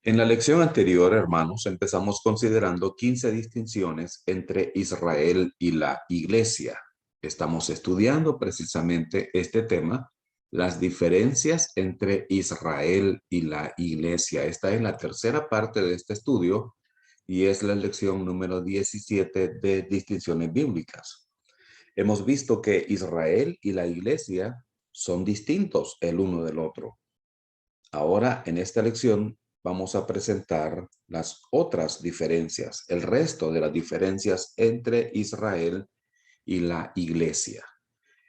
En la lección anterior, hermanos, empezamos considerando 15 distinciones entre Israel y la Iglesia. Estamos estudiando precisamente este tema, las diferencias entre Israel y la Iglesia. Esta es la tercera parte de este estudio y es la lección número 17 de distinciones bíblicas. Hemos visto que Israel y la Iglesia son distintos el uno del otro. Ahora, en esta lección, vamos a presentar las otras diferencias, el resto de las diferencias entre Israel y la Iglesia.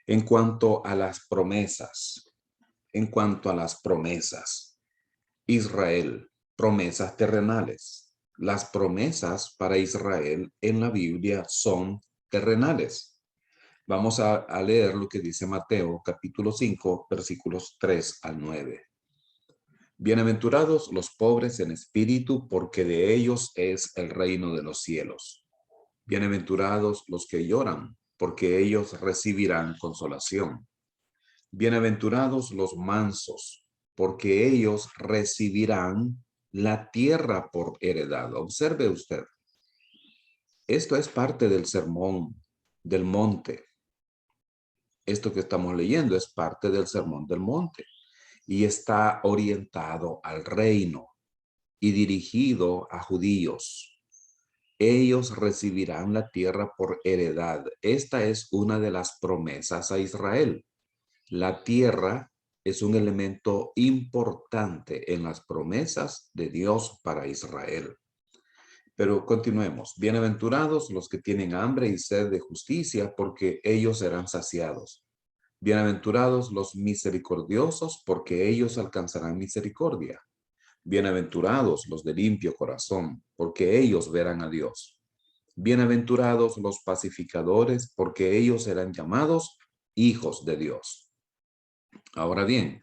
En cuanto a las promesas, Israel, promesas terrenales. Las promesas para Israel en la Biblia son terrenales. Vamos a leer lo que dice Mateo, capítulo 5, versículos 3 al 9. Bienaventurados los pobres en espíritu, porque de ellos es el reino de los cielos. Bienaventurados los que lloran, porque ellos recibirán consolación. Bienaventurados los mansos, porque ellos recibirán la tierra por heredad. Observe usted, esto es parte del sermón del monte. Esto que estamos leyendo es parte del sermón del monte y está orientado al reino y dirigido a judíos. Ellos recibirán la tierra por heredad. Esta es una de las promesas a Israel. La tierra es un elemento importante en las promesas de Dios para Israel. Pero continuemos. Bienaventurados los que tienen hambre y sed de justicia, porque ellos serán saciados. Bienaventurados los misericordiosos, porque ellos alcanzarán misericordia. Bienaventurados los de limpio corazón, porque ellos verán a Dios. Bienaventurados los pacificadores, porque ellos serán llamados hijos de Dios. Ahora bien,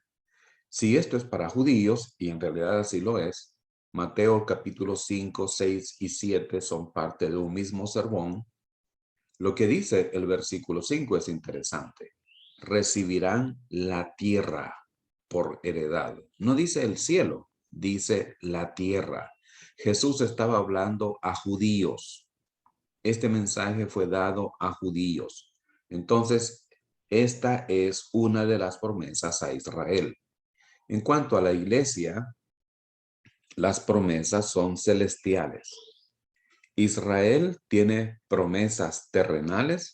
si esto es para judíos, y en realidad así lo es, Mateo capítulo 5, 6 y 7 son parte de un mismo sermón. Lo que dice el versículo 5 es interesante. Recibirán la tierra por heredad. No dice el cielo, dice la tierra. Jesús estaba hablando a judíos. Este mensaje fue dado a judíos. Entonces, esta es una de las promesas a Israel. En cuanto a la iglesia, las promesas son celestiales. Israel tiene promesas terrenales,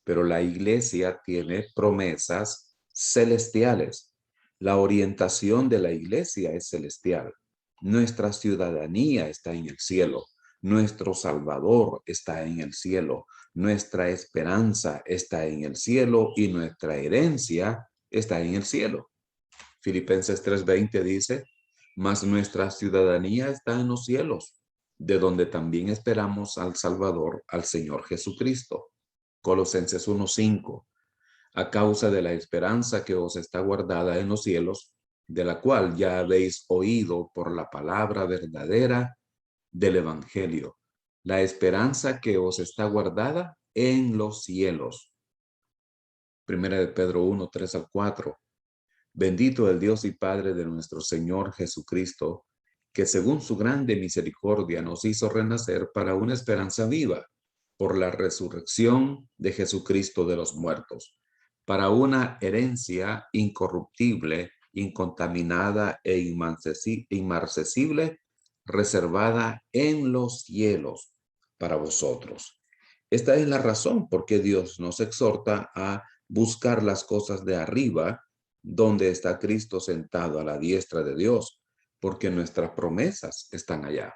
pero la iglesia tiene promesas celestiales. La orientación de la iglesia es celestial. Nuestra ciudadanía está en el cielo. Nuestro Salvador está en el cielo. Nuestra esperanza está en el cielo y nuestra herencia está en el cielo. Filipenses 3:20 dice, mas nuestra ciudadanía está en los cielos, de donde también esperamos al Salvador, al Señor Jesucristo. Colosenses 1:5, a causa de la esperanza que os está guardada en los cielos, de la cual ya habéis oído por la palabra verdadera del Evangelio. La esperanza que os está guardada en los cielos. Primera de Pedro 1:3-4. Bendito el Dios y Padre de nuestro Señor Jesucristo, que según su grande misericordia nos hizo renacer para una esperanza viva, por la resurrección de Jesucristo de los muertos, para una herencia incorruptible, incontaminada e inmarcesible, reservada en los cielos para vosotros. Esta es la razón por qué Dios nos exhorta a buscar las cosas de arriba, donde está Cristo sentado a la diestra de Dios, porque nuestras promesas están allá.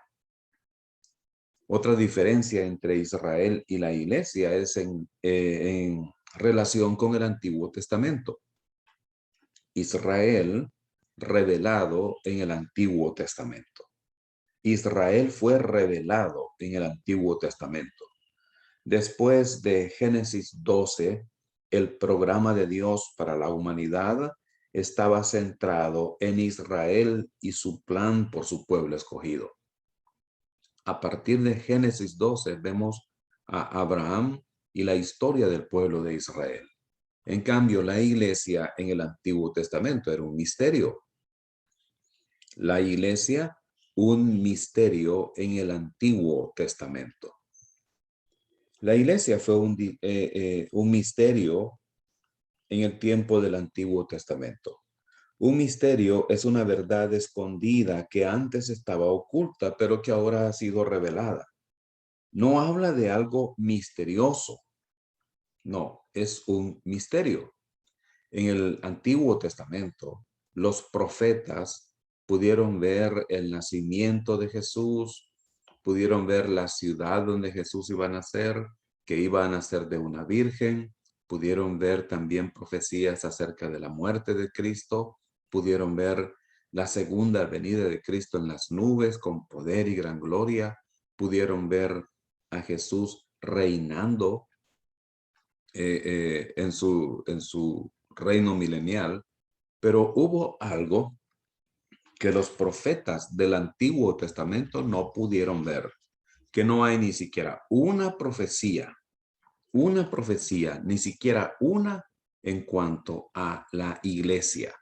Otra diferencia entre Israel y la iglesia es en relación con el Antiguo Testamento. Israel revelado en el Antiguo Testamento. Israel fue revelado en el Antiguo Testamento. Después de Génesis 12, el programa de Dios para la humanidad estaba centrado en Israel y su plan por su pueblo escogido. A partir de Génesis 12 vemos a Abraham y la historia del pueblo de Israel. En cambio, la iglesia en el Antiguo Testamento era un misterio. La iglesia un misterio en el Antiguo Testamento. La iglesia fue un misterio en el tiempo del Antiguo Testamento. Un misterio es una verdad escondida que antes estaba oculta, pero que ahora ha sido revelada. No habla de algo misterioso. No, es un misterio. En el Antiguo Testamento, los profetas pudieron ver el nacimiento de Jesús, pudieron ver la ciudad donde Jesús iba a nacer, que iba a nacer de una virgen, pudieron ver también profecías acerca de la muerte de Cristo, pudieron ver la segunda venida de Cristo en las nubes con poder y gran gloria, pudieron ver a Jesús reinando en su reino milenial, pero hubo algo que los profetas del Antiguo Testamento no pudieron ver, que no hay ni siquiera una profecía, ni siquiera una en cuanto a la iglesia.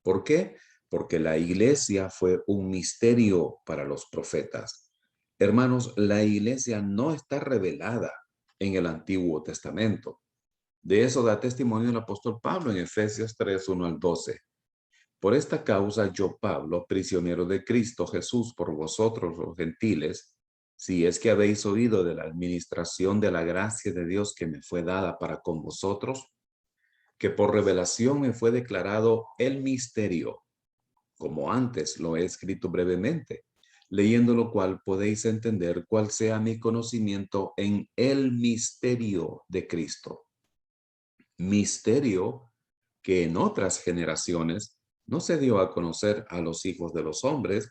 ¿Por qué? Porque la iglesia fue un misterio para los profetas. Hermanos, la iglesia no está revelada en el Antiguo Testamento. De eso da testimonio el apóstol Pablo en Efesios 3, 1 al 12. Por esta causa yo, Pablo, prisionero de Cristo Jesús por vosotros los gentiles, si es que habéis oído de la administración de la gracia de Dios que me fue dada para con vosotros, que por revelación me fue declarado el misterio, como antes lo he escrito brevemente, leyendo lo cual podéis entender cuál sea mi conocimiento en el misterio de Cristo. Misterio que en otras generaciones no se dio a conocer a los hijos de los hombres,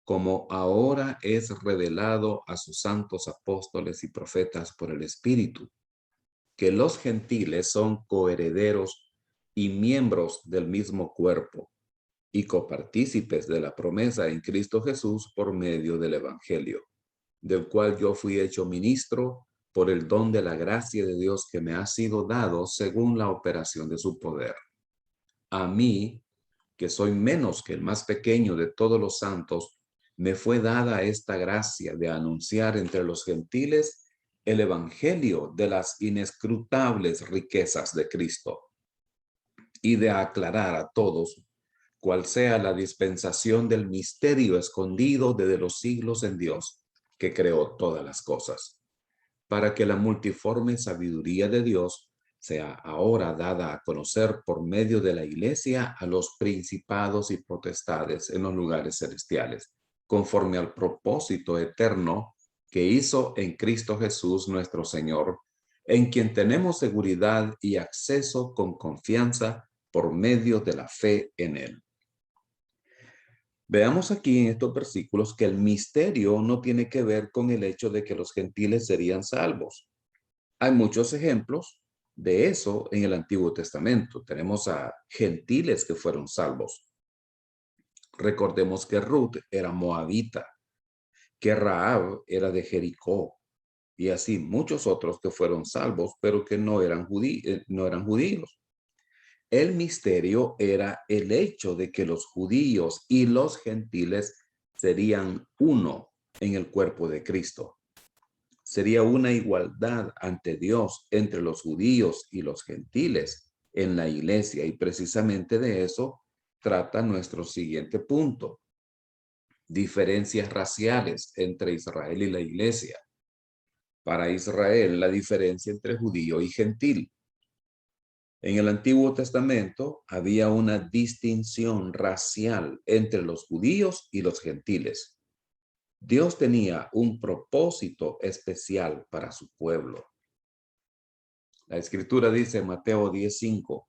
como ahora es revelado a sus santos apóstoles y profetas por el Espíritu, que los gentiles son coherederos y miembros del mismo cuerpo y copartícipes de la promesa en Cristo Jesús por medio del Evangelio, del cual yo fui hecho ministro por el don de la gracia de Dios que me ha sido dado según la operación de su poder. A mí, que soy menos que el más pequeño de todos los santos, me fue dada esta gracia de anunciar entre los gentiles el evangelio de las inescrutables riquezas de Cristo y de aclarar a todos cuál sea la dispensación del misterio escondido desde los siglos en Dios, que creó todas las cosas, para que la multiforme sabiduría de Dios sea ahora dada a conocer por medio de la iglesia a los principados y potestades en los lugares celestiales, conforme al propósito eterno que hizo en Cristo Jesús nuestro Señor, en quien tenemos seguridad y acceso con confianza por medio de la fe en él. Veamos aquí en estos versículos que el misterio no tiene que ver con el hecho de que los gentiles serían salvos. Hay muchos ejemplos de eso en el Antiguo Testamento. Tenemos a gentiles que fueron salvos. Recordemos que Ruth era moabita, que Rahab era de Jericó, y así muchos otros que fueron salvos, pero que no eran judíos. El misterio era el hecho de que los judíos y los gentiles serían uno en el cuerpo de Cristo. Sería una igualdad ante Dios entre los judíos y los gentiles en la iglesia, y precisamente de eso trata nuestro siguiente punto. Diferencias raciales entre Israel y la iglesia. Para Israel, la diferencia entre judío y gentil. En el Antiguo Testamento había una distinción racial entre los judíos y los gentiles. Dios tenía un propósito especial para su pueblo. La escritura dice en Mateo 10:5,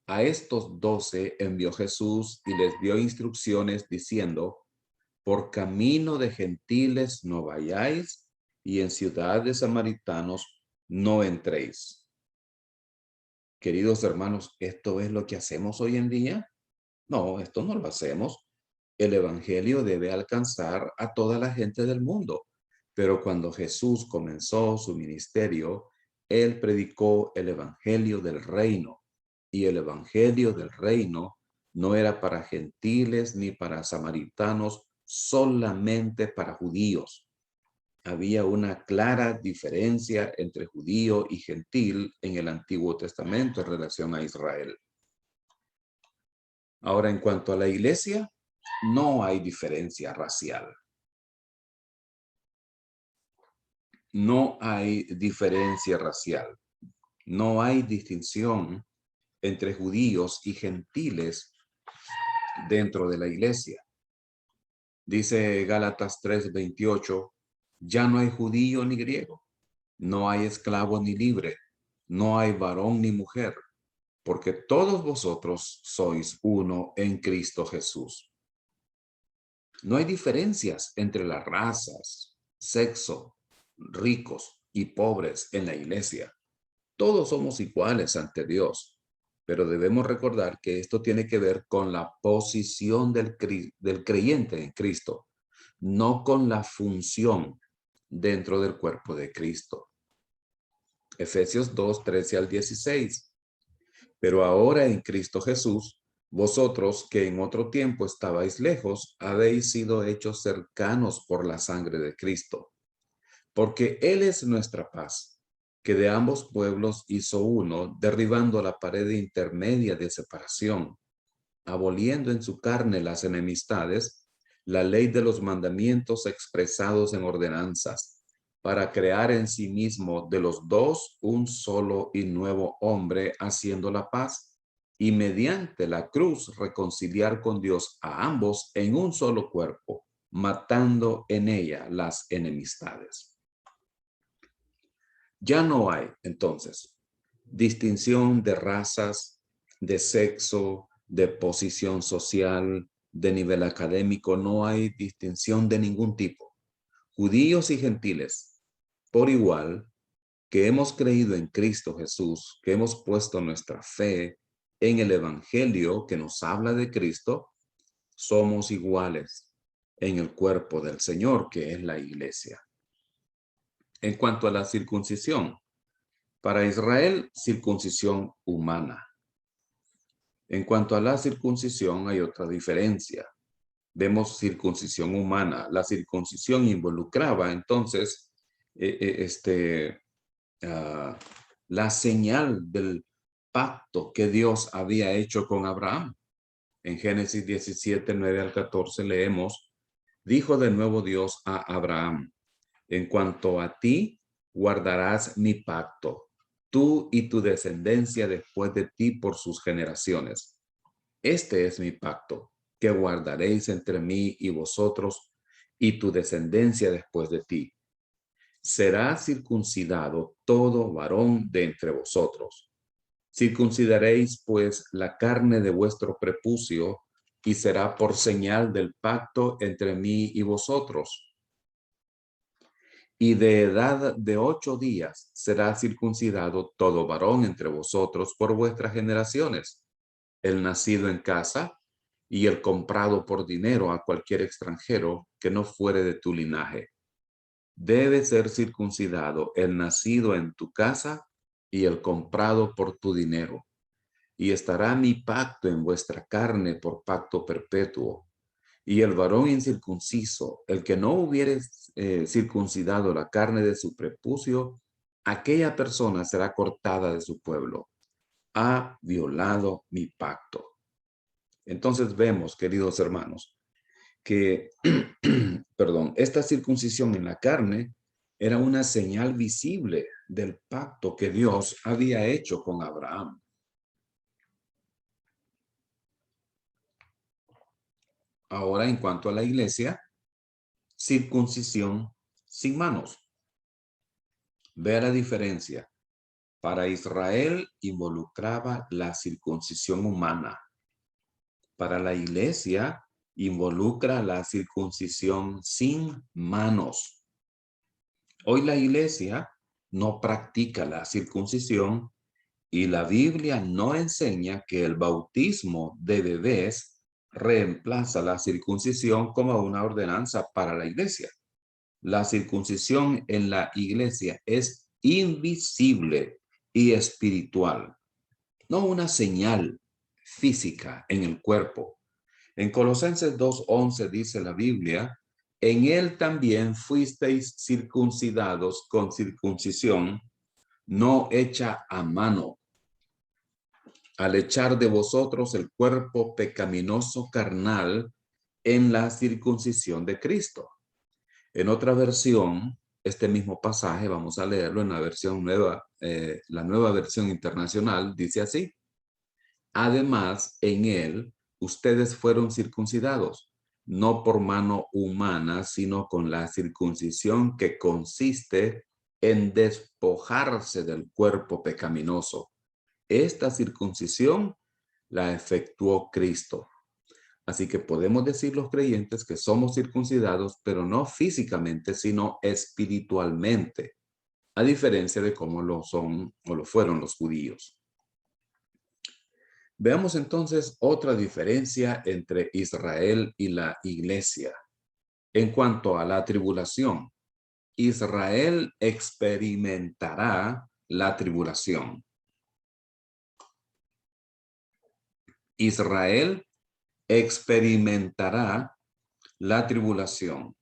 a estos 12 envió Jesús y les dio instrucciones diciendo, por camino de gentiles no vayáis y en ciudad de samaritanos no entréis. Queridos hermanos, ¿esto es lo que hacemos hoy en día? No, esto no lo hacemos. El evangelio debe alcanzar a toda la gente del mundo. Pero cuando Jesús comenzó su ministerio, él predicó el evangelio del reino. Y el evangelio del reino no era para gentiles ni para samaritanos, solamente para judíos. Había una clara diferencia entre judío y gentil en el Antiguo Testamento en relación a Israel. Ahora, en cuanto a la iglesia, no hay diferencia racial. No hay diferencia racial. No hay distinción entre judíos y gentiles dentro de la iglesia. Dice Gálatas 3:28, ya no hay judío ni griego, no hay esclavo ni libre, no hay varón ni mujer, porque todos vosotros sois uno en Cristo Jesús. No hay diferencias entre las razas, sexo, ricos y pobres en la iglesia. Todos somos iguales ante Dios, pero debemos recordar que esto tiene que ver con la posición del creyente en Cristo, no con la función dentro del cuerpo de Cristo. Efesios 2:13-16. Pero ahora en Cristo Jesús, vosotros que en otro tiempo estabais lejos, habéis sido hechos cercanos por la sangre de Cristo, porque Él es nuestra paz, que de ambos pueblos hizo uno, derribando la pared intermedia de separación, aboliendo en su carne las enemistades, la ley de los mandamientos expresados en ordenanzas, para crear en sí mismo de los dos un solo y nuevo hombre, haciendo la paz, y mediante la cruz reconciliar con Dios a ambos en un solo cuerpo, matando en ella las enemistades. Ya no hay, entonces, distinción de razas, de sexo, de posición social, de nivel académico. No hay distinción de ningún tipo. Judíos y gentiles, por igual, que hemos creído en Cristo Jesús, que hemos puesto nuestra fe en el Evangelio que nos habla de Cristo, somos iguales en el cuerpo del Señor, que es la iglesia. En cuanto a la circuncisión, para Israel, circuncisión humana. En cuanto a la circuncisión, hay otra diferencia. Vemos circuncisión humana. La circuncisión involucraba entonces la señal del pacto que Dios había hecho con Abraham. En Génesis 17:9-14 leemos, dijo de nuevo Dios a Abraham, en cuanto a ti, guardarás mi pacto, tú y tu descendencia después de ti por sus generaciones. Este es mi pacto, que guardaréis entre mí y vosotros y tu descendencia después de ti. Será circuncidado todo varón de entre vosotros. Circuncidaréis pues la carne de vuestro prepucio y será por señal del pacto entre mí y vosotros. Y de edad de 8 días será circuncidado todo varón entre vosotros por vuestras generaciones, el nacido en casa y el comprado por dinero a cualquier extranjero que no fuere de tu linaje. Debe ser circuncidado el nacido en tu casa y el comprado por tu dinero. Y estará mi pacto en vuestra carne por pacto perpetuo. Y el varón incircunciso, el que no hubiere circuncidado la carne de su prepucio, aquella persona será cortada de su pueblo. Ha violado mi pacto. Entonces vemos, queridos hermanos, que, perdón, esta circuncisión en la carne era una señal visible del pacto que Dios había hecho con Abraham. Ahora, en cuanto a la iglesia, circuncisión sin manos. Vea la diferencia. Para Israel involucraba la circuncisión humana. Para la iglesia involucra la circuncisión sin manos. Hoy la iglesia no practica la circuncisión y la Biblia no enseña que el bautismo de bebés reemplaza la circuncisión como una ordenanza para la iglesia. La circuncisión en la iglesia es invisible y espiritual, no una señal física en el cuerpo. En Colosenses 2:11 dice la Biblia, en él también fuisteis circuncidados con circuncisión no hecha a mano, al echar de vosotros el cuerpo pecaminoso carnal en la circuncisión de Cristo. En otra versión, este mismo pasaje, vamos a leerlo en la versión nueva, la nueva versión internacional, dice así. Además, en él, ustedes fueron circuncidados, no por mano humana, sino con la circuncisión que consiste en despojarse del cuerpo pecaminoso. Esta circuncisión la efectuó Cristo. Así que podemos decir los creyentes que somos circuncidados, pero no físicamente, sino espiritualmente, a diferencia de cómo lo son o lo fueron los judíos. Veamos entonces otra diferencia entre Israel y la iglesia. En cuanto a la tribulación, Israel experimentará la tribulación. Israel experimentará la tribulación.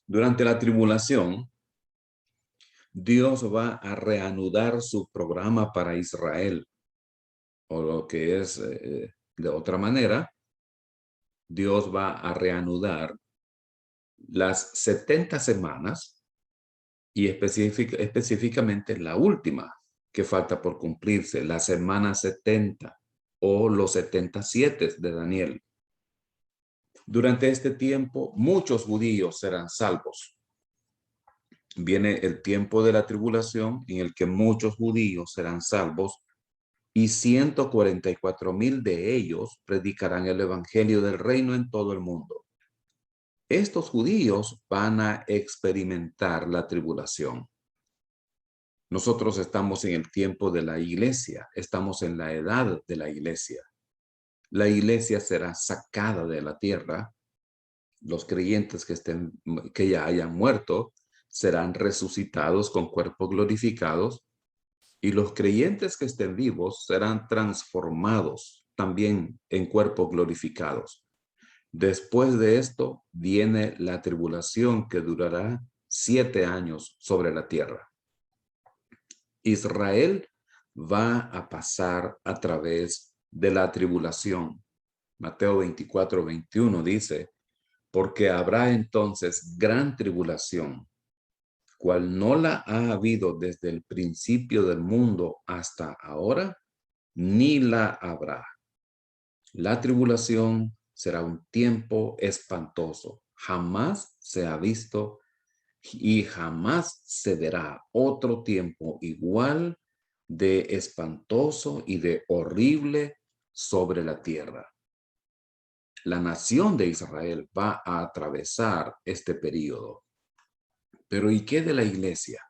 Durante la tribulación, Dios va a reanudar su programa para Israel. O lo que es de otra manera, Dios va a reanudar las 70 semanas y específicamente la última que falta por cumplirse, la semana 70 o los 77 de Daniel. Durante este tiempo, muchos judíos serán salvos. Viene el tiempo de la tribulación en el que muchos judíos serán salvos y 144,000 de ellos predicarán el evangelio del reino en todo el mundo. Estos judíos van a experimentar la tribulación. Nosotros estamos en el tiempo de la iglesia, estamos en la edad de la iglesia. La iglesia será sacada de la tierra. Los creyentes que ya hayan muerto serán resucitados con cuerpos glorificados y los creyentes que estén vivos serán transformados también en cuerpos glorificados. Después de esto viene la tribulación que durará 7 años sobre la tierra. Israel va a pasar a través de la tribulación. Mateo 24:21 dice, porque habrá entonces gran tribulación, cual no la ha habido desde el principio del mundo hasta ahora, ni la habrá. La tribulación será un tiempo espantoso, jamás se ha visto y jamás se verá otro tiempo igual de espantoso y de horrible sobre la tierra. La nación de Israel va a atravesar este periodo. Pero ¿y qué de la iglesia?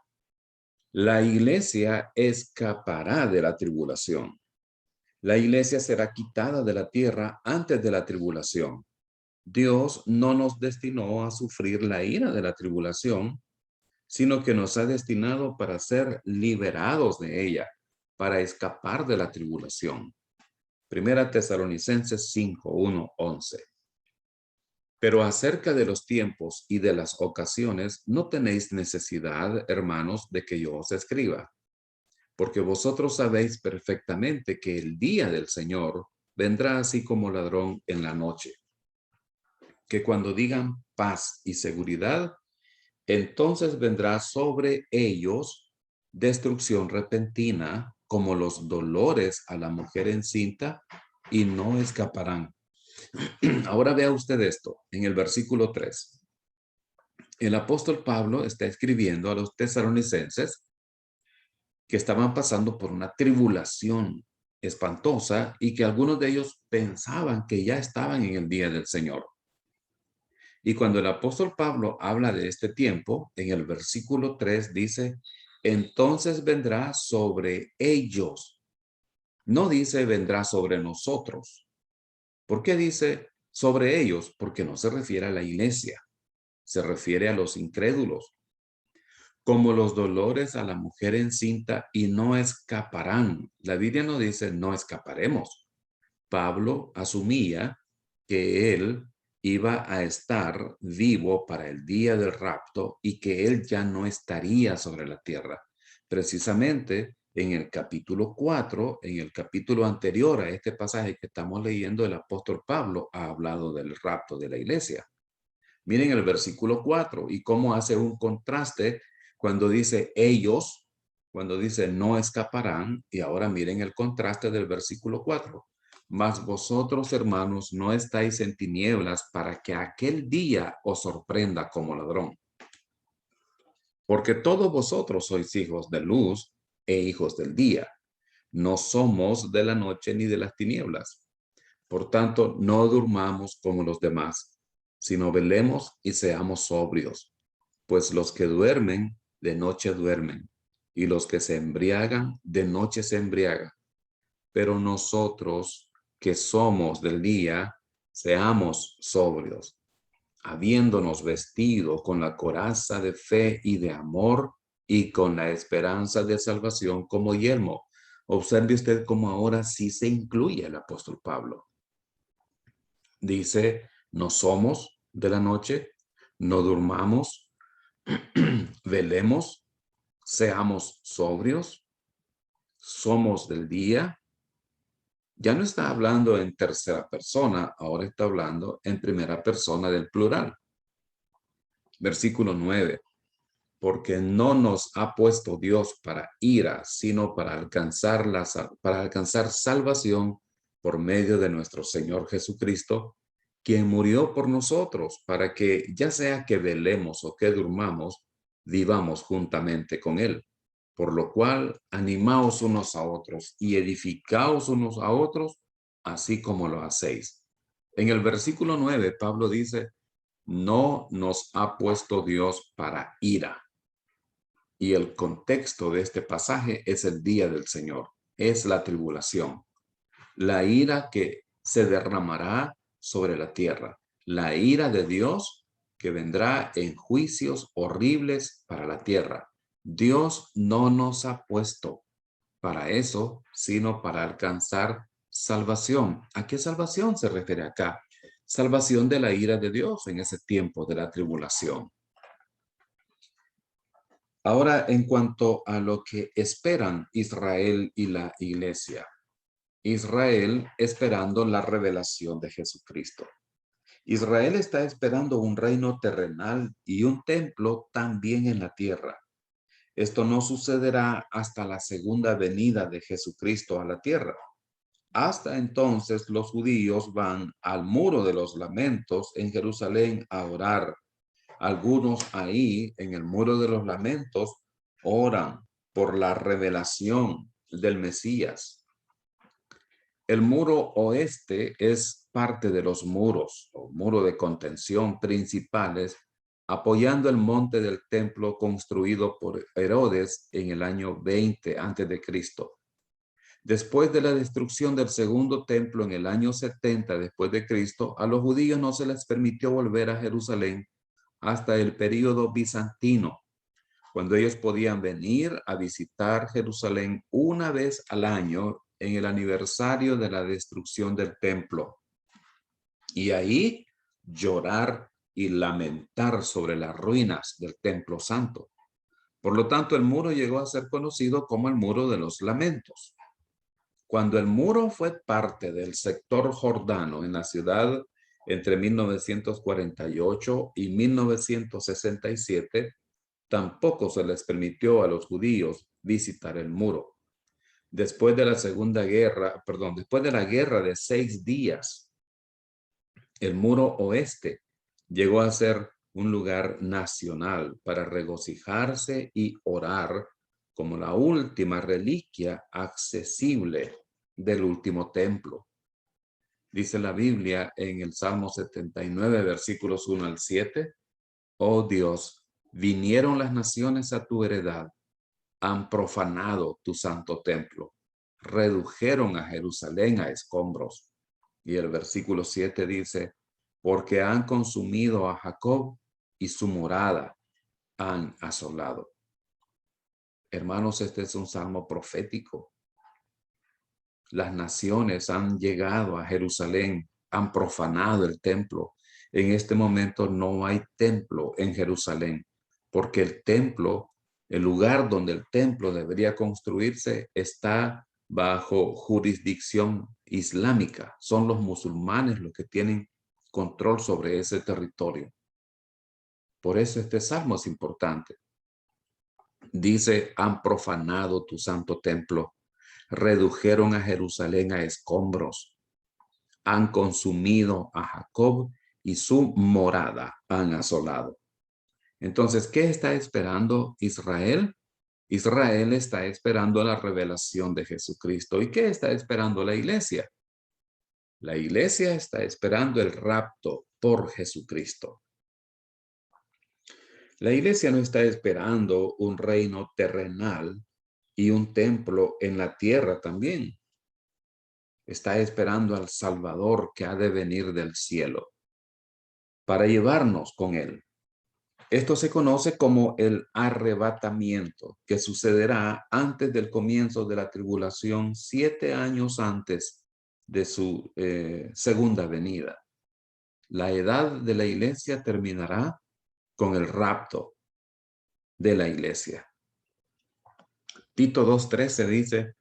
La iglesia escapará de la tribulación. La iglesia será quitada de la tierra antes de la tribulación. Dios no nos destinó a sufrir la ira de la tribulación, sino que nos ha destinado para ser liberados de ella, para escapar de la tribulación. Primera Tesalonicenses 5:1-11. Pero acerca de los tiempos y de las ocasiones, no tenéis necesidad, hermanos, de que yo os escriba, porque vosotros sabéis perfectamente que el día del Señor vendrá así como ladrón en la noche. Que cuando digan paz y seguridad, entonces vendrá sobre ellos destrucción repentina, como los dolores a la mujer encinta, y no escaparán. Ahora vea usted esto en el versículo 3. El apóstol Pablo está escribiendo a los tesalonicenses que estaban pasando por una tribulación espantosa y que algunos de ellos pensaban que ya estaban en el día del Señor. Y cuando el apóstol Pablo habla de este tiempo, en el versículo 3 dice, entonces vendrá sobre ellos. No dice vendrá sobre nosotros. ¿Por qué dice sobre ellos? Porque no se refiere a la iglesia, se refiere a los incrédulos. Como los dolores a la mujer encinta y no escaparán. La Biblia no dice no escaparemos. Pablo asumía que él iba a estar vivo para el día del rapto y que él ya no estaría sobre la tierra. Precisamente en el capítulo 4, en el capítulo anterior a este pasaje que estamos leyendo, el apóstol Pablo ha hablado del rapto de la iglesia. Miren el versículo 4 y cómo hace un contraste cuando dice ellos, cuando dice no escaparán, y ahora miren el contraste del versículo 4. Mas vosotros, hermanos, no estáis en tinieblas para que aquel día os sorprenda como ladrón. Porque todos vosotros sois hijos de luz e hijos del día. No somos de la noche ni de las tinieblas. Por tanto, no durmamos como los demás, sino velemos y seamos sobrios. Pues los que duermen, de noche duermen, y los que se embriagan, de noche se embriagan. Pero nosotros, que somos del día, seamos sobrios, habiéndonos vestido con la coraza de fe y de amor y con la esperanza de salvación como yelmo. Observe usted cómo ahora sí se incluye el apóstol Pablo. Dice, no somos de la noche, no durmamos, velemos, seamos sobrios, somos del día. Ya no está hablando en tercera persona, ahora está hablando en primera persona del plural. Versículo 9. Porque no nos ha puesto Dios para ira, sino para alcanzar salvación por medio de nuestro Señor Jesucristo, quien murió por nosotros, para que ya sea que velemos o que durmamos, vivamos juntamente con Él. Por lo cual, animaos unos a otros y edificaos unos a otros, así como lo hacéis. En el versículo 9, Pablo dice, no nos ha puesto Dios para ira. Y el contexto de este pasaje es el día del Señor, es la tribulación, la ira que se derramará sobre la tierra, la ira de Dios que vendrá en juicios horribles para la tierra. Dios no nos ha puesto para eso, sino para alcanzar salvación. ¿A qué salvación se refiere acá? Salvación de la ira de Dios en ese tiempo de la tribulación. Ahora, en cuanto a lo que esperan Israel y la iglesia. Israel esperando la revelación de Jesucristo. Israel está esperando un reino terrenal y un templo también en la tierra. Esto no sucederá hasta la segunda venida de Jesucristo a la tierra. Hasta entonces los judíos van al muro de los lamentos en Jerusalén a orar. Algunos ahí en el muro de los lamentos oran por la revelación del Mesías. El muro oeste es parte de los muros o muro de contención principales apoyando el monte del templo construido por Herodes en el año 20 a.C. Después de la destrucción del segundo templo en el año 70 después de Cristo, a los judíos no se les permitió volver a Jerusalén hasta el período bizantino, cuando ellos podían venir a visitar Jerusalén una vez al año en el aniversario de la destrucción del templo. Y ahí llorar y lamentar sobre las ruinas del templo santo. Por lo tanto, el muro llegó a ser conocido como el Muro de los Lamentos. Cuando el muro fue parte del sector jordano en la ciudad entre 1948 y 1967, tampoco se les permitió a los judíos visitar el muro. Después de la después de la guerra de 6 días, el muro oeste llegó a ser un lugar nacional para regocijarse y orar como la última reliquia accesible del último templo. Dice la Biblia en el Salmo 79, versículos 1 al 7, oh Dios, vinieron las naciones a tu heredad, han profanado tu santo templo, redujeron a Jerusalén a escombros. Y el versículo 7 dice, porque han consumido a Jacob y su morada han asolado. Hermanos, este es un salmo profético. Las naciones han llegado a Jerusalén, han profanado el templo. En este momento no hay templo en Jerusalén, porque el templo, el lugar donde el templo debería construirse, está bajo jurisdicción islámica. Son los musulmanes los que tienen control sobre ese territorio. Por eso este salmo es importante. Dice, han profanado tu santo templo, redujeron a Jerusalén a escombros, han consumido a Jacob y su morada han asolado. Entonces, ¿qué está esperando Israel? Israel está esperando la revelación de Jesucristo. ¿Y qué está esperando la iglesia? La iglesia está esperando el rapto por Jesucristo. La iglesia no está esperando un reino terrenal y un templo en la tierra también. Está esperando al Salvador que ha de venir del cielo para llevarnos con él. Esto se conoce como el arrebatamiento, que sucederá antes del comienzo de la tribulación, 7 años antes de su segunda venida. La edad de la iglesia terminará con el rapto de la iglesia. Tito 2:13 dice,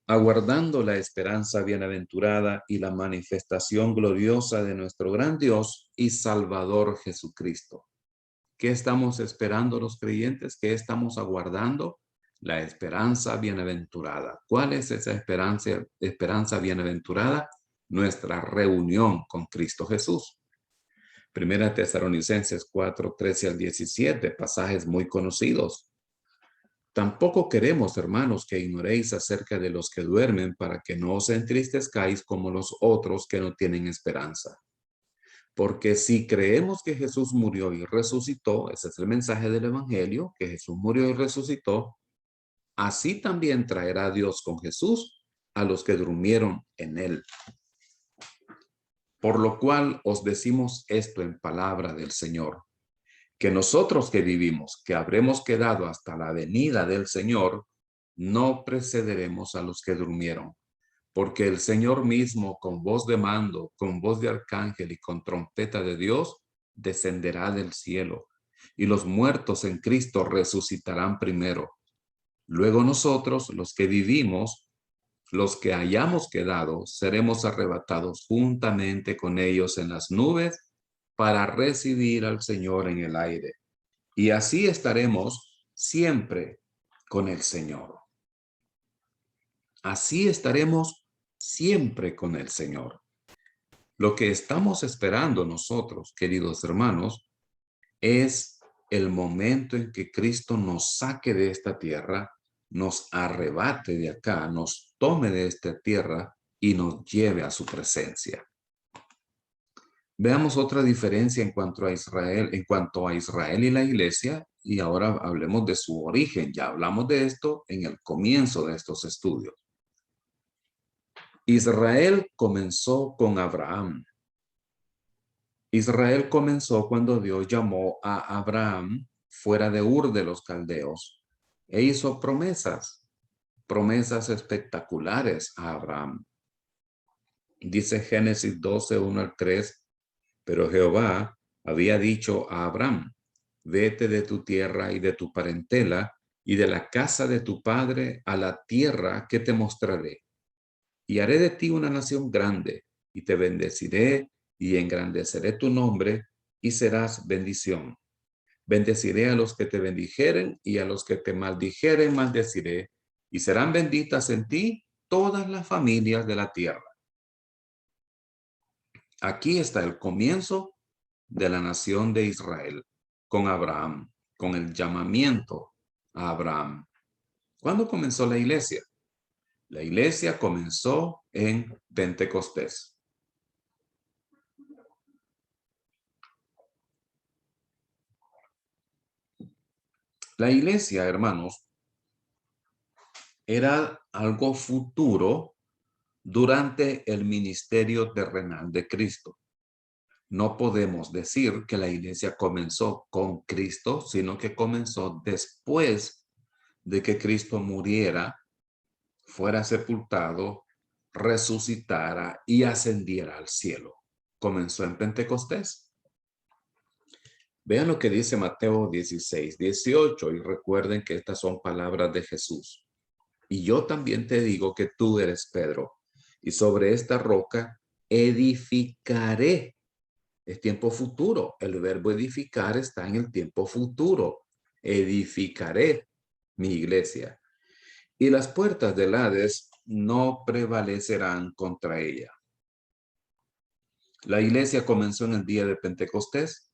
aguardando la esperanza bienaventurada y la manifestación gloriosa de nuestro gran Dios y Salvador Jesucristo. ¿Qué estamos esperando los creyentes? ¿Qué estamos aguardando? La esperanza bienaventurada. ¿Cuál es esa esperanza bienaventurada? Nuestra reunión con Cristo Jesús. Primera Tesalonicenses 4:13-17, pasajes muy conocidos. Tampoco queremos, hermanos, que ignoréis acerca de los que duermen para que no os entristezcáis como los otros que no tienen esperanza. Porque si creemos que Jesús murió y resucitó, ese es el mensaje del Evangelio, que Jesús murió y resucitó, así también traerá Dios con Jesús a los que durmieron en él. Por lo cual os decimos esto en palabra del Señor, que nosotros que vivimos, que habremos quedado hasta la venida del Señor, no precederemos a los que durmieron. Porque el Señor mismo, con voz de mando, con voz de arcángel y con trompeta de Dios, descenderá del cielo, y los muertos en Cristo resucitarán primero. Luego nosotros, los que vivimos, los que hayamos quedado, seremos arrebatados juntamente con ellos en las nubes para recibir al Señor en el aire. Y así estaremos siempre con el Señor. Así estaremos siempre con el Señor. Lo que estamos esperando nosotros, queridos hermanos, es el momento en que Cristo nos saque de esta tierra, nos arrebate de acá, nos tome de esta tierra y nos lleve a su presencia. Veamos otra diferencia en cuanto a Israel y la iglesia, y ahora hablemos de su origen. Ya hablamos de esto en el comienzo de estos estudios. Israel comenzó con Abraham. Israel comenzó cuando Dios llamó a Abraham fuera de Ur de los Caldeos e hizo promesas espectaculares a Abraham. Dice Génesis 12:1-3, pero Jehová había dicho a Abraham, vete de tu tierra y de tu parentela y de la casa de tu padre a la tierra que te mostraré. Y haré de ti una nación grande, y te bendeciré, y engrandeceré tu nombre, y serás bendición. Bendeciré a los que te bendijeren, y a los que te maldijeren maldeciré, y serán benditas en ti todas las familias de la tierra. Aquí está el comienzo de la nación de Israel, con Abraham, con el llamamiento a Abraham. ¿Cuándo comenzó la iglesia? La iglesia comenzó en Pentecostés. La iglesia, hermanos, era algo futuro durante el ministerio terrenal de Cristo. No podemos decir que la iglesia comenzó con Cristo, sino que comenzó después de que Cristo muriera fuera sepultado, resucitara y ascendiera al cielo. Comenzó en Pentecostés. Vean lo que dice Mateo 16:18 y recuerden que estas son palabras de Jesús. Y yo también te digo que tú eres Pedro, y sobre esta roca edificaré. Es tiempo futuro. El verbo edificar está en el tiempo futuro. Edificaré mi iglesia. Y las puertas del Hades no prevalecerán contra ella. La iglesia comenzó en el día de Pentecostés.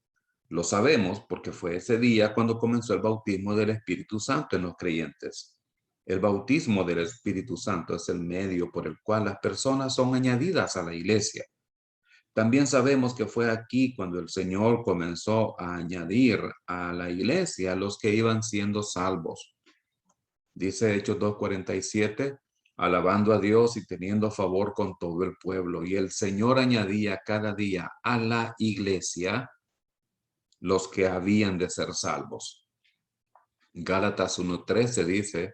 Lo sabemos porque fue ese día cuando comenzó el bautismo del Espíritu Santo en los creyentes. El bautismo del Espíritu Santo es el medio por el cual las personas son añadidas a la iglesia. También sabemos que fue aquí cuando el Señor comenzó a añadir a la iglesia a los que iban siendo salvos. Dice Hechos 2:47, alabando a Dios y teniendo favor con todo el pueblo. Y el Señor añadía cada día a la iglesia los que habían de ser salvos. Gálatas 1:13 dice,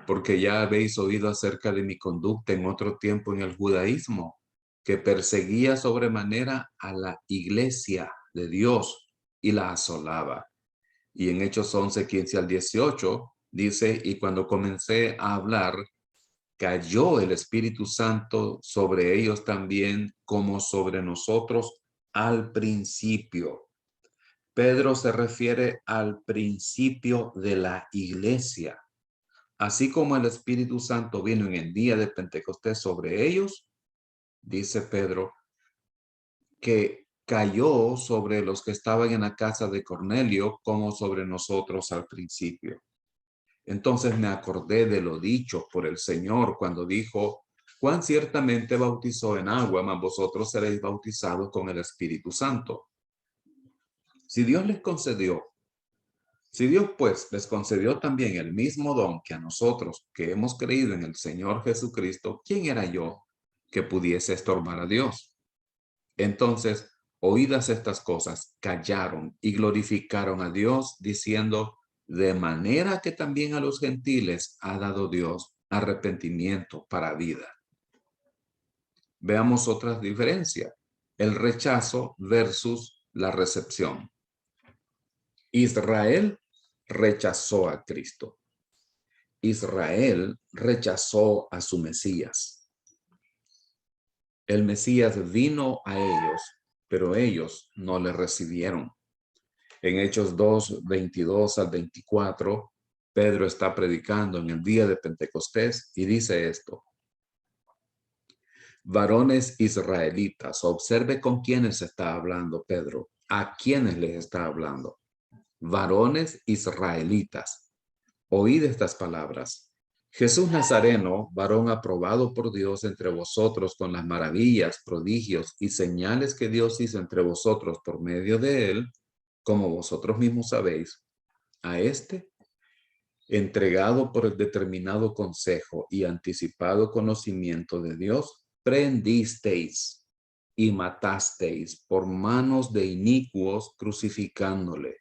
porque ya habéis oído acerca de mi conducta en otro tiempo en el judaísmo, que perseguía sobremanera a la iglesia de Dios y la asolaba. Y en Hechos 11:15-18 dice, y cuando comencé a hablar, cayó el Espíritu Santo sobre ellos también como sobre nosotros al principio. Pedro se refiere al principio de la iglesia. Así como el Espíritu Santo vino en el día de Pentecostés sobre ellos, dice Pedro, que cayó sobre los que estaban en la casa de Cornelio como sobre nosotros al principio. Entonces me acordé de lo dicho por el Señor cuando dijo, Juan ciertamente bautizó en agua, mas vosotros seréis bautizados con el Espíritu Santo. Si Dios pues les concedió también el mismo don que a nosotros que hemos creído en el Señor Jesucristo, ¿quién era yo que pudiese estorbar a Dios? Entonces, oídas estas cosas, callaron y glorificaron a Dios, diciendo, de manera que también a los gentiles ha dado Dios arrepentimiento para vida. Veamos otras diferencias. El rechazo versus la recepción. Israel rechazó a Cristo. Israel rechazó a su Mesías. El Mesías vino a ellos, pero ellos no le recibieron. En Hechos 2:22-24, Pedro está predicando en el día de Pentecostés y dice esto. Varones israelitas, observe con quiénes está hablando Pedro. ¿A quiénes les está hablando? Varones israelitas. Oíd estas palabras. Jesús Nazareno, varón aprobado por Dios entre vosotros con las maravillas, prodigios y señales que Dios hizo entre vosotros por medio de él, como vosotros mismos sabéis, a este, entregado por el determinado consejo y anticipado conocimiento de Dios, prendisteis y matasteis por manos de inicuos crucificándole,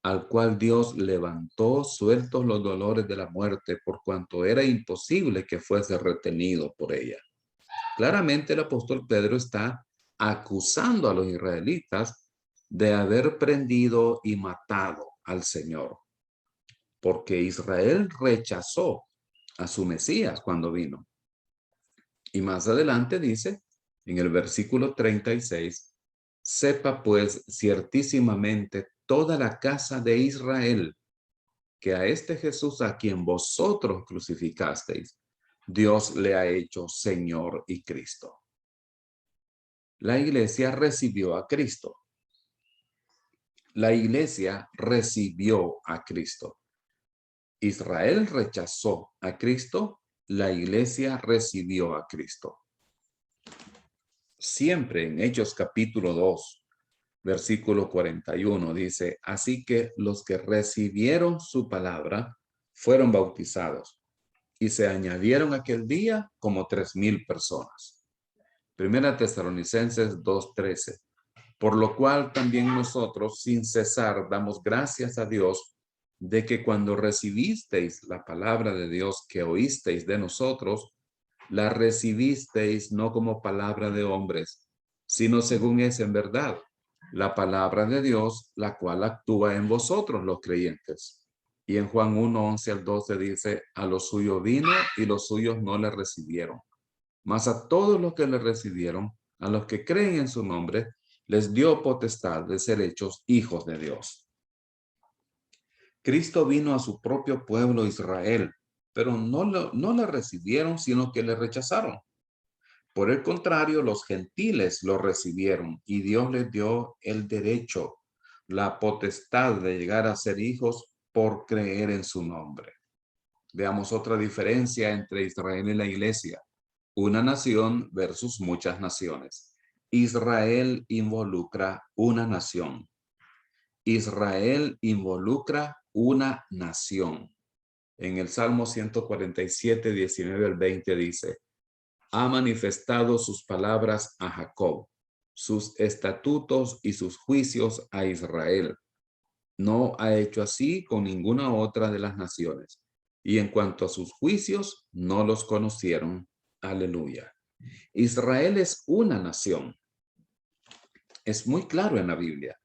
al cual Dios levantó sueltos los dolores de la muerte, por cuanto era imposible que fuese retenido por ella. Claramente el apóstol Pedro está acusando a los israelitas de haber prendido y matado al Señor, porque Israel rechazó a su Mesías cuando vino. Y más adelante dice, en el versículo 36, sepa pues ciertísimamente toda la casa de Israel que a este Jesús a quien vosotros crucificasteis, Dios le ha hecho Señor y Cristo. La iglesia recibió a Cristo. La iglesia recibió a Cristo. Israel rechazó a Cristo, la iglesia recibió a Cristo. Siempre en Hechos capítulo 2, versículo 41 dice, así que los que recibieron su palabra fueron bautizados y se añadieron aquel día como 3,000 personas. Primera Tesalonicenses 2:13. Por lo cual también nosotros sin cesar damos gracias a Dios de que cuando recibisteis la palabra de Dios que oísteis de nosotros, la recibisteis no como palabra de hombres, sino según es en verdad, la palabra de Dios, la cual actúa en vosotros los creyentes. Y en Juan 1, 11 al 12 dice, a los suyos vino y los suyos no le recibieron. Mas a todos los que le recibieron, a los que creen en su nombre, les dio potestad de ser hechos hijos de Dios. Cristo vino a su propio pueblo Israel, pero no le recibieron, sino que le rechazaron. Por el contrario, los gentiles lo recibieron y Dios les dio el derecho, la potestad de llegar a ser hijos por creer en su nombre. Veamos otra diferencia entre Israel y la iglesia. Una nación versus muchas naciones. Israel involucra una nación. Israel involucra una nación. En el Salmo 147, 19 al 20 dice, ha manifestado sus palabras a Jacob, sus estatutos y sus juicios a Israel. No ha hecho así con ninguna otra de las naciones. Y en cuanto a sus juicios, no los conocieron. Aleluya. Israel es una nación. Es muy claro en la Biblia.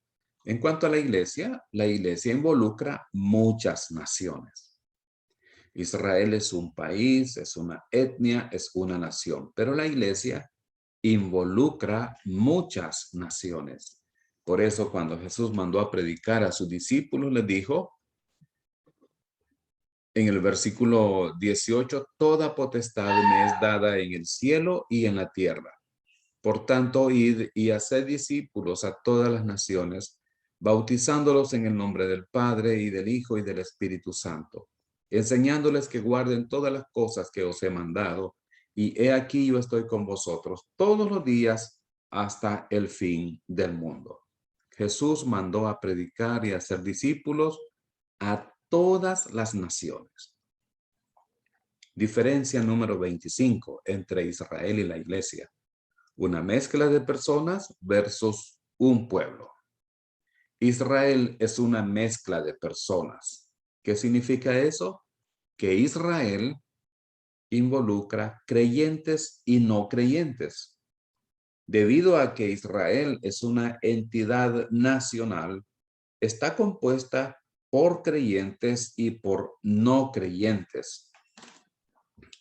En cuanto a la iglesia involucra muchas naciones. Israel es un país, es una etnia, es una nación, pero la iglesia involucra muchas naciones. Por eso cuando Jesús mandó a predicar a sus discípulos, les dijo en el versículo 18, toda potestad me es dada en el cielo y en la tierra. Por tanto, id y haced discípulos a todas las naciones, bautizándolos en el nombre del Padre y del Hijo y del Espíritu Santo, enseñándoles que guarden todas las cosas que os he mandado, y he aquí yo estoy con vosotros todos los días hasta el fin del mundo. Jesús mandó a predicar y a hacer discípulos a todas las naciones. Diferencia número 25 entre Israel y la iglesia. Una mezcla de personas versus un pueblo. Israel es una mezcla de personas. ¿Qué significa eso? Que Israel involucra creyentes y no creyentes. Debido a que Israel es una entidad nacional, está compuesta por creyentes y por no creyentes.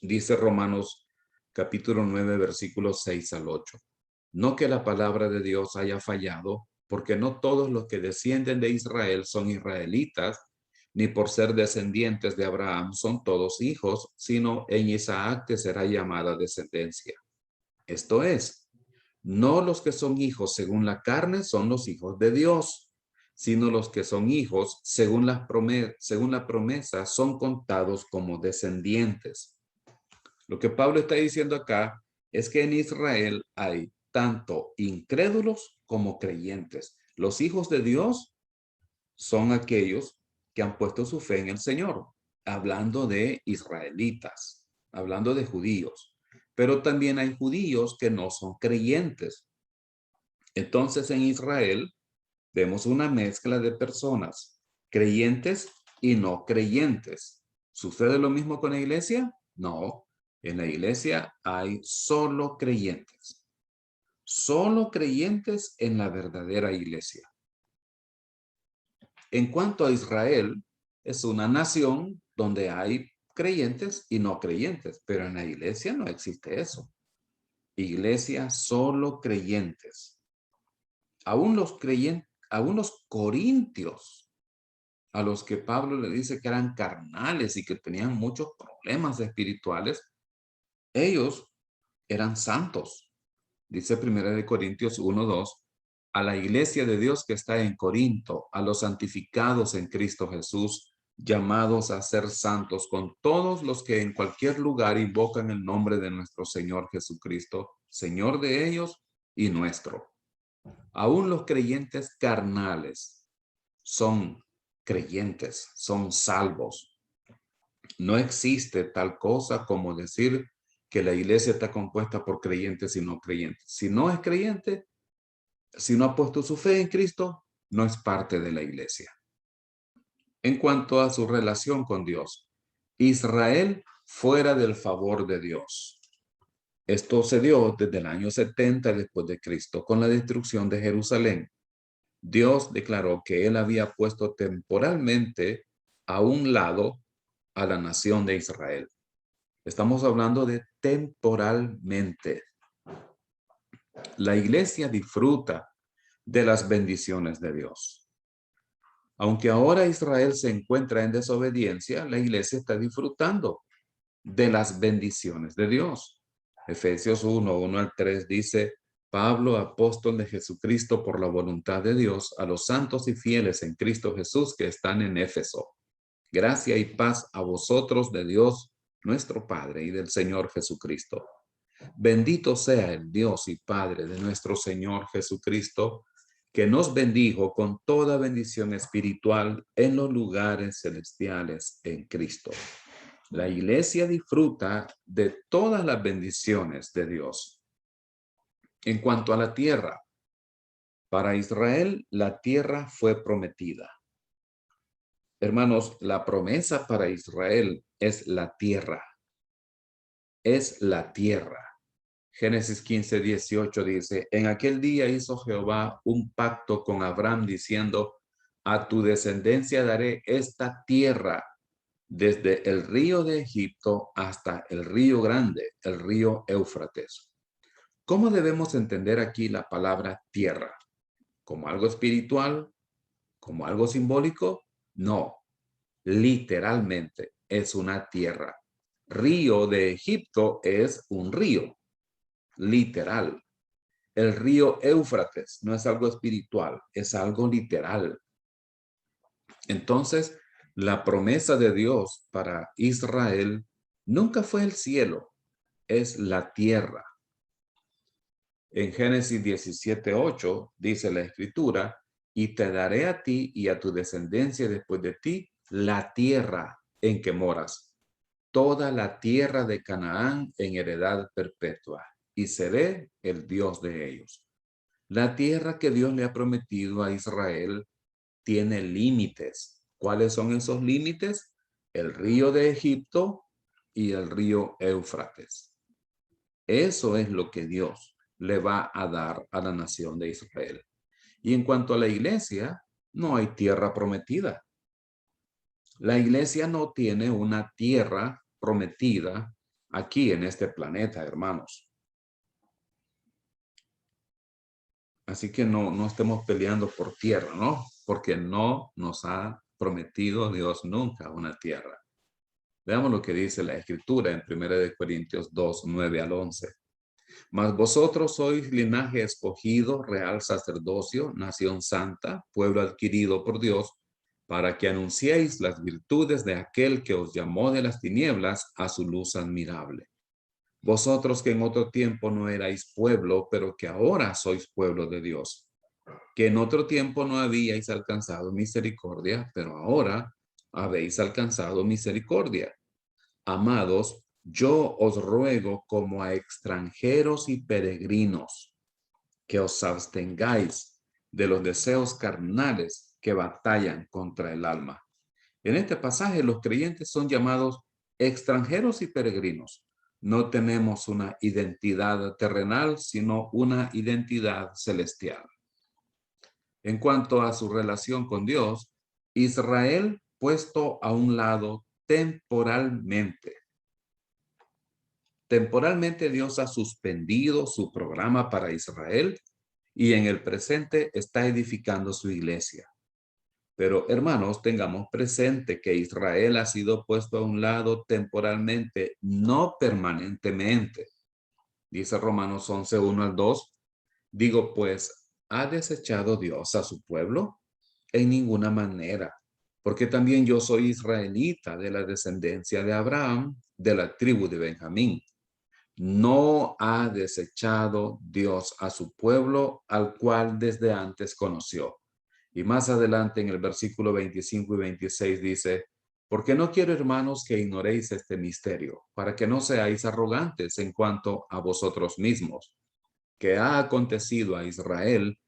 Dice Romanos capítulo 9, versículos 6 al 8. No que la palabra de Dios haya fallado, porque no todos los que descienden de Israel son israelitas, ni por ser descendientes de Abraham son todos hijos, sino en Isaac te será llamada descendencia. Esto es, no los que son hijos según la carne son los hijos de Dios, sino los que son hijos según la promesa son contados como descendientes. Lo que Pablo está diciendo acá es que en Israel hay tanto incrédulos como creyentes. Los hijos de Dios son aquellos que han puesto su fe en el Señor, hablando de israelitas, hablando de judíos. Pero también hay judíos que no son creyentes. Entonces en Israel vemos una mezcla de personas, creyentes y no creyentes. ¿Sucede lo mismo con la iglesia? No. En la iglesia hay solo creyentes. Solo creyentes en la verdadera iglesia. En cuanto a Israel, es una nación donde hay creyentes y no creyentes, pero en la iglesia no existe eso. Iglesia solo creyentes. Aún los creyentes, aún los corintios, a los que Pablo le dice que eran carnales y que tenían muchos problemas espirituales, ellos eran santos. Dice 1 Corintios 1:2, a la iglesia de Dios que está en Corinto, a los santificados en Cristo Jesús, llamados a ser santos con todos los que en cualquier lugar invocan el nombre de nuestro Señor Jesucristo, Señor de ellos y nuestro. Aún los creyentes carnales son creyentes, son salvos. No existe tal cosa como decir que la iglesia está compuesta por creyentes y no creyentes. Si no es creyente, si no ha puesto su fe en Cristo, no es parte de la iglesia. en cuanto a su relación con Dios. Israel fuera del favor de Dios. Esto se dio desde el año 70 después de Cristo, con la destrucción de Jerusalén. Dios declaró que él había puesto temporalmente a un lado a la nación de Israel. Estamos hablando de temporalmente. La iglesia disfruta de las bendiciones de Dios. Aunque ahora Israel se encuentra en desobediencia, la iglesia está disfrutando de las bendiciones de Dios. Efesios 1:1-3 dice: Pablo, apóstol de Jesucristo por la voluntad de Dios, a los santos y fieles en Cristo Jesús que están en Éfeso. Gracia y paz a vosotros de Dios, nuestro Padre, y del Señor Jesucristo. Bendito sea el Dios y Padre de nuestro Señor Jesucristo, que nos bendijo con toda bendición espiritual en los lugares celestiales en Cristo. La iglesia disfruta de todas las bendiciones de Dios. En cuanto a la tierra, para Israel la tierra fue prometida. Hermanos, la promesa para Israel es la tierra. Es la tierra. Génesis 15:18 dice: En aquel día hizo Jehová un pacto con Abraham diciendo: a tu descendencia daré esta tierra, desde el río de Egipto hasta el río grande, el río Éufrates. ¿Cómo debemos entender aquí la palabra tierra? ¿Como algo espiritual? ¿Como algo simbólico? No, literalmente es una tierra. Río de Egipto es un río, literal. El río Éufrates no es algo espiritual, es algo literal. Entonces, la promesa de Dios para Israel nunca fue el cielo, es la tierra. En Génesis 17:8 dice la escritura: y te daré a ti y a tu descendencia después de ti la tierra en que moras, toda la tierra de Canaán en heredad perpetua, y seré el Dios de ellos. La tierra que Dios le ha prometido a Israel tiene límites. ¿Cuáles son esos límites? El río de Egipto y el río Éufrates. Eso es lo que Dios le va a dar a la nación de Israel. Y en cuanto a la iglesia, no hay tierra prometida. La iglesia no tiene una tierra prometida aquí en este planeta, hermanos. Así que no estemos peleando por tierra, ¿no? Porque no nos ha prometido Dios nunca una tierra. Veamos lo que dice la Escritura en 1 Corintios 2:9-11. Mas vosotros sois linaje escogido, real sacerdocio, nación santa, pueblo adquirido por Dios, para que anunciéis las virtudes de aquel que os llamó de las tinieblas a su luz admirable. Vosotros que en otro tiempo no erais pueblo, pero que ahora sois pueblo de Dios, que en otro tiempo no habíais alcanzado misericordia, pero ahora habéis alcanzado misericordia. Amados, yo os ruego como a extranjeros y peregrinos que os abstengáis de los deseos carnales que batallan contra el alma. En este pasaje los creyentes son llamados extranjeros y peregrinos. No tenemos una identidad terrenal, sino una identidad celestial. En cuanto a su relación con Dios, Israel puesto a un lado temporalmente. Temporalmente Dios ha suspendido su programa para Israel y en el presente está edificando su iglesia. Pero hermanos, tengamos presente que Israel ha sido puesto a un lado temporalmente, no permanentemente. Dice Romanos 11:1-2. Digo pues, ¿ha desechado Dios a su pueblo? En ninguna manera, porque también yo soy israelita de la descendencia de Abraham, de la tribu de Benjamín. No ha desechado Dios a su pueblo, al cual desde antes conoció. Y más adelante en el versículo 25 y 26 dice: porque no quiero, hermanos, que ignoréis este misterio, para que no seáis arrogantes en cuanto a vosotros mismos, que ha acontecido a Israel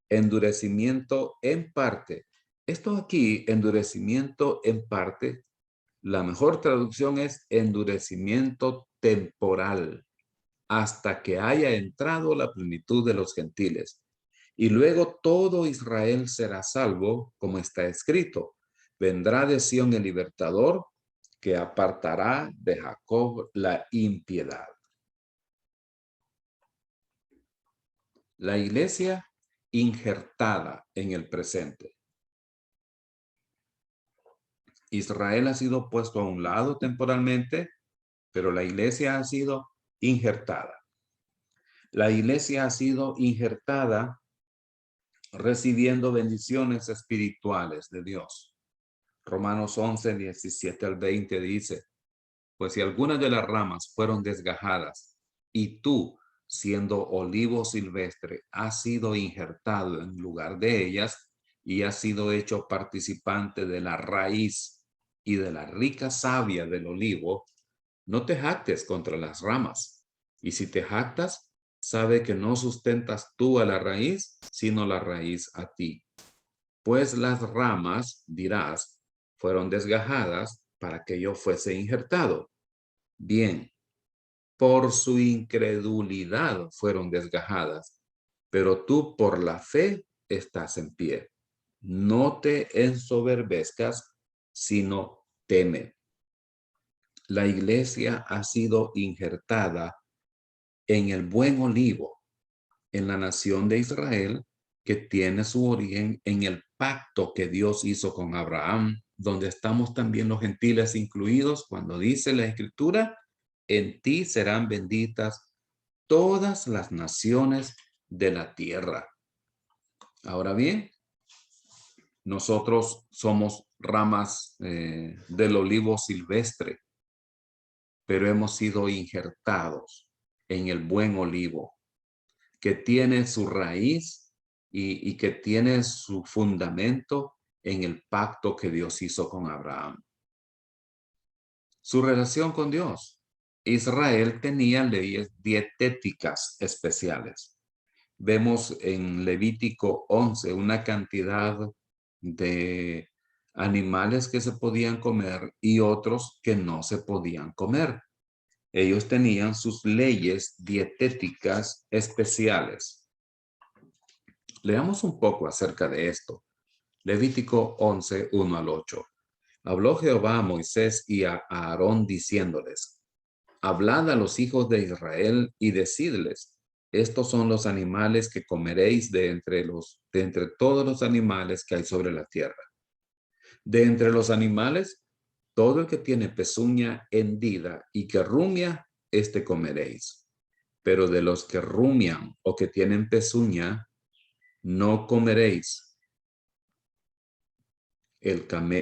endurecimiento en parte Esto aquí, endurecimiento en parte, la mejor traducción es endurecimiento temporal, hasta que haya entrado la plenitud de los gentiles. Y luego todo Israel será salvo, como está escrito. Vendrá de Sión el libertador, que apartará de Jacob la impiedad. La iglesia injertada en el presente. Israel ha sido puesto a un lado temporalmente, pero la iglesia ha sido injertada. La iglesia ha sido injertada recibiendo bendiciones espirituales de Dios. Romanos 11, 17 al 20 dice, pues si algunas de las ramas fueron desgajadas y tú, siendo olivo silvestre, has sido injertado en lugar de ellas y has sido hecho participante de la raíz y de la rica savia del olivo, no te jactes contra las ramas. Y si te jactas, sabe que no sustentas tú a la raíz, sino la raíz a ti. Pues las ramas, dirás, fueron desgajadas para que yo fuese injertado. Bien, por su incredulidad fueron desgajadas, pero tú por la fe estás en pie. No te ensoberbezcas, sino teme. La iglesia ha sido injertada en el buen olivo, en la nación de Israel, que tiene su origen en el pacto que Dios hizo con Abraham, donde estamos también los gentiles incluidos, cuando dice la Escritura, en ti serán benditas todas las naciones de la tierra. Ahora bien, nosotros somos ramas del olivo silvestre, pero hemos sido injertados en el buen olivo, que tiene su raíz y que tiene su fundamento en el pacto que Dios hizo con Abraham. Su relación con Dios. Israel tenía leyes dietéticas especiales. Vemos en Levítico 11 una cantidad de animales que se podían comer y otros que no se podían comer. Ellos tenían sus leyes dietéticas especiales. Leamos un poco acerca de esto. Levítico 11, 1 al 8. Habló Jehová a Moisés y a Aarón diciéndoles, hablad a los hijos de Israel y decidles, estos son los animales que comeréis de entre todos los animales que hay sobre la tierra. De entre los animales, todo el que tiene pezuña hendida y que rumia, este comeréis. Pero de los que rumian o que tienen pezuña, no comeréis.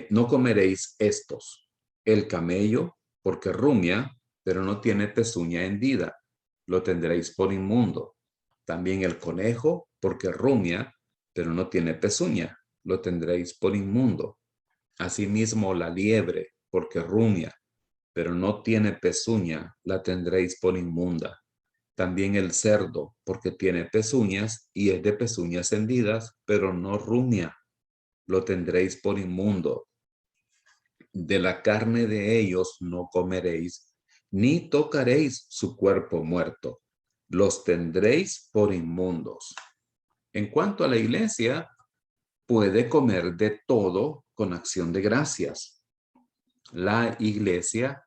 No comeréis estos. El camello, porque rumia, pero no tiene pezuña hendida, lo tendréis por inmundo. También el conejo, porque rumia, pero no tiene pezuña, lo tendréis por inmundo. Asimismo la liebre, porque rumia, pero no tiene pezuña, la tendréis por inmunda. También el cerdo, porque tiene pezuñas y es de pezuñas hendidas, pero no rumia, lo tendréis por inmundo. De la carne de ellos no comeréis, ni tocaréis su cuerpo muerto. Los tendréis por inmundos. En cuanto a la iglesia, puede comer de todo con acción de gracias. La iglesia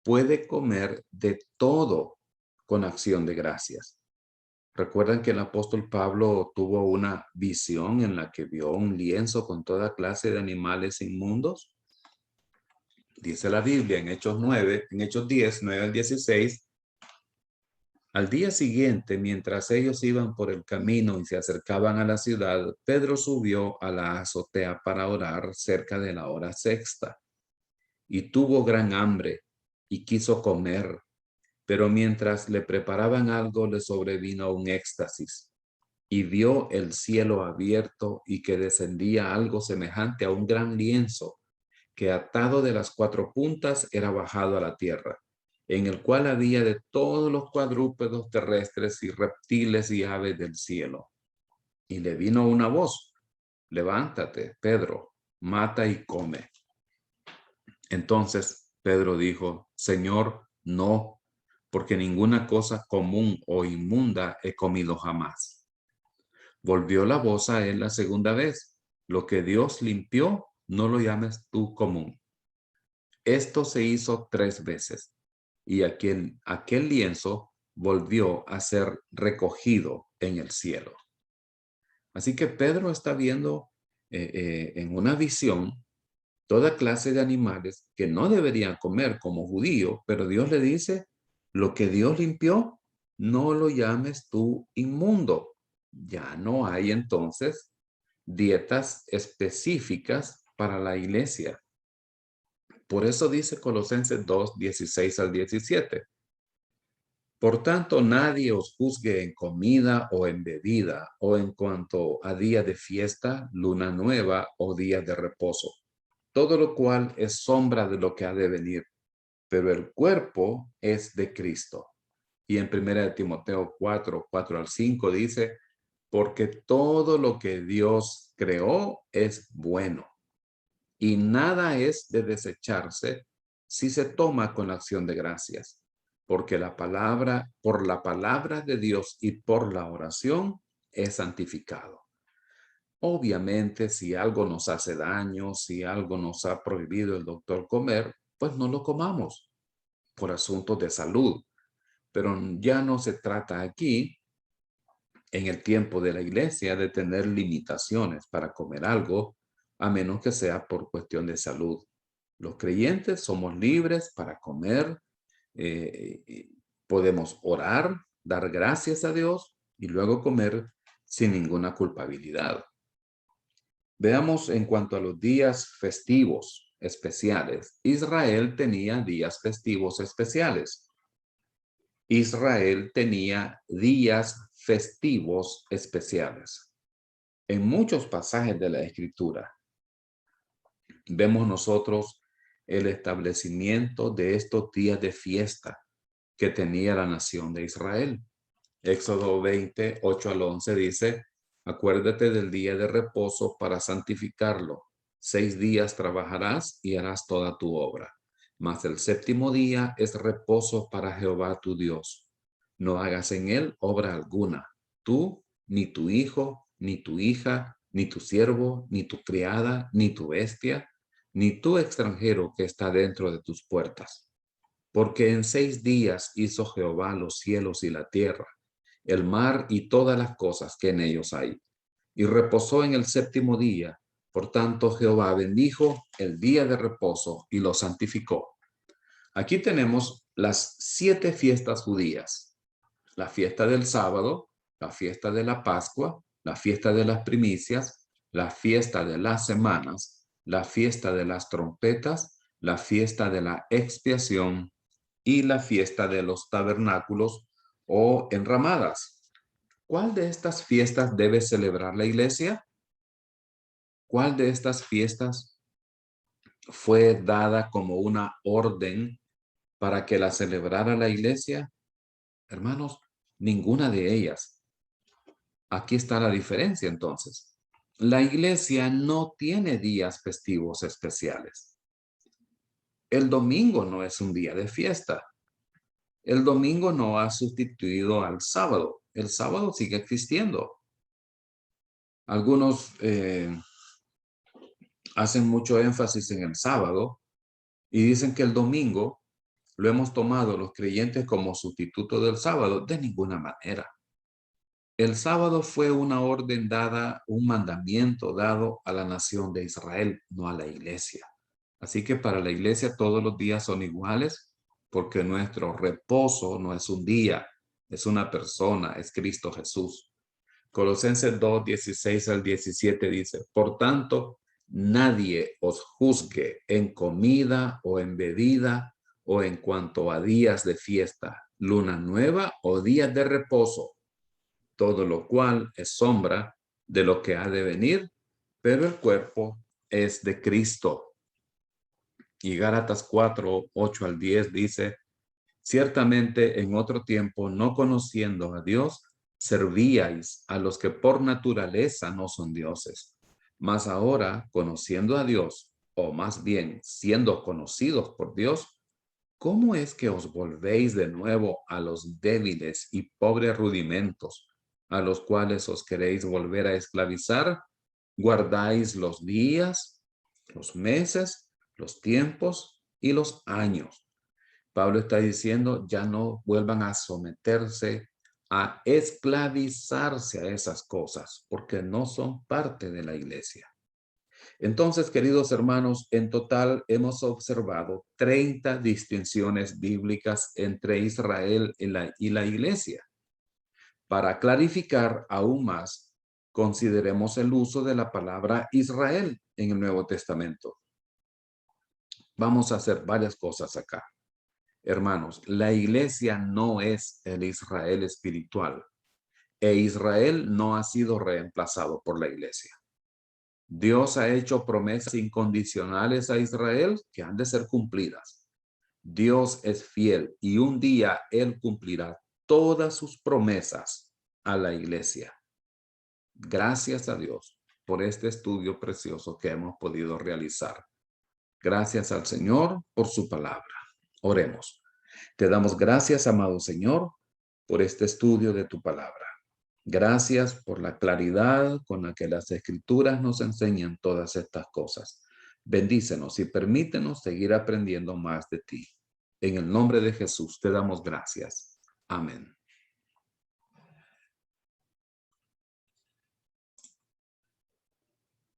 puede comer de todo con acción de gracias. ¿Recuerdan que el apóstol Pablo tuvo una visión en la que vio un lienzo con toda clase de animales inmundos? Dice la Biblia en Hechos 10, 9 al 16. Al día siguiente, mientras ellos iban por el camino y se acercaban a la ciudad, Pedro subió a la azotea para orar cerca de la hora sexta. Y tuvo gran hambre y quiso comer, pero mientras le preparaban algo le sobrevino un éxtasis y vio el cielo abierto y que descendía algo semejante a un gran lienzo que atado de las 4 puntas era bajado a la tierra, en el cual había de todos los cuadrúpedos terrestres y reptiles y aves del cielo. Y le vino una voz, levántate, Pedro, mata y come. Entonces Pedro dijo, Señor, no, porque ninguna cosa común o inmunda he comido jamás. Volvió la voz a él la segunda vez. Lo que Dios limpió, no lo llames tú común. Esto se hizo 3 veces y aquel lienzo volvió a ser recogido en el cielo. Así que Pedro está viendo en una visión toda clase de animales que no deberían comer como judío, pero Dios le dice, lo que Dios limpió, no lo llames tú inmundo. Ya no hay entonces dietas específicas para la iglesia. Por eso dice Colosenses 2, 16 al 17. Por tanto, nadie os juzgue en comida o en bebida, o en cuanto a día de fiesta, luna nueva o día de reposo, todo lo cual es sombra de lo que ha de venir, pero el cuerpo es de Cristo. Y en 1 Timoteo 4, 4 al 5 dice, porque todo lo que Dios creó es bueno, y nada es de desecharse si se toma con la acción de gracias, porque por la palabra de Dios y por la oración es santificado. Obviamente, si algo nos hace daño, si algo nos ha prohibido el doctor comer, pues no lo comamos por asuntos de salud. Pero ya no se trata aquí, en el tiempo de la iglesia, de tener limitaciones para comer algo, a menos que sea por cuestión de salud. Los creyentes somos libres para comer, podemos orar, dar gracias a Dios y luego comer sin ninguna culpabilidad. Veamos en cuanto a los días festivos especiales. Israel tenía días festivos especiales. Israel tenía días festivos especiales. En muchos pasajes de la Escritura vemos nosotros el establecimiento de estos días de fiesta que tenía la nación de Israel. Éxodo 20, 8 al 11 dice, acuérdate del día de reposo para santificarlo. 6 días trabajarás y harás toda tu obra. Mas el séptimo día es reposo para Jehová tu Dios. No hagas en él obra alguna, tú, ni tu hijo, ni tu hija, ni tu siervo, ni tu criada, ni tu bestia, ni tu extranjero que está dentro de tus puertas. Porque en 6 días hizo Jehová los cielos y la tierra, el mar y todas las cosas que en ellos hay. Y reposó en el séptimo día. Por tanto, Jehová bendijo el día de reposo y lo santificó. Aquí tenemos las 7 fiestas judías. La fiesta del sábado, la fiesta de la Pascua, la fiesta de las primicias, la fiesta de las semanas, la fiesta de las trompetas, la fiesta de la expiación y la fiesta de los tabernáculos o enramadas. ¿Cuál de estas fiestas debe celebrar la iglesia? ¿Cuál de estas fiestas fue dada como una orden para que la celebrara la iglesia? Hermanos, ninguna de ellas. Aquí está la diferencia entonces. La iglesia no tiene días festivos especiales. El domingo no es un día de fiesta. El domingo no ha sustituido al sábado. El sábado sigue existiendo. Algunos hacen mucho énfasis en el sábado y dicen que el domingo lo hemos tomado los creyentes como sustituto del sábado. De ninguna manera. El sábado fue una orden dada, un mandamiento dado a la nación de Israel, no a la iglesia. Así que para la iglesia todos los días son iguales porque nuestro reposo no es un día, es una persona, es Cristo Jesús. Colosenses 2, 16 al 17 dice, por tanto, nadie os juzgue en comida o en bebida o en cuanto a días de fiesta, luna nueva o días de reposo, todo lo cual es sombra de lo que ha de venir, pero el cuerpo es de Cristo. Y Gálatas 4, 8 al 10 dice, ciertamente en otro tiempo, no conociendo a Dios, servíais a los que por naturaleza no son dioses. Mas ahora, conociendo a Dios, o más bien siendo conocidos por Dios, ¿cómo es que os volvéis de nuevo a los débiles y pobres rudimentos, a los cuales os queréis volver a esclavizar? ¿Guardáis los días, los meses, los tiempos y los años? Pablo está diciendo, ya no vuelvan a someterse, a esclavizarse a esas cosas, porque no son parte de la iglesia. Entonces, queridos hermanos, en total hemos observado 30 distinciones bíblicas entre Israel y la iglesia. Para clarificar aún más, consideremos el uso de la palabra Israel en el Nuevo Testamento. Vamos a hacer varias cosas acá. Hermanos, la iglesia no es el Israel espiritual, e Israel no ha sido reemplazado por la iglesia. Dios ha hecho promesas incondicionales a Israel que han de ser cumplidas. Dios es fiel y un día Él cumplirá todas sus promesas a la iglesia. Gracias a Dios por este estudio precioso que hemos podido realizar. Gracias al Señor por su palabra. Oremos. Te damos gracias, amado Señor, por este estudio de tu palabra. Gracias por la claridad con la que las Escrituras nos enseñan todas estas cosas. Bendícenos y permítenos seguir aprendiendo más de ti. En el nombre de Jesús te damos gracias. Amén.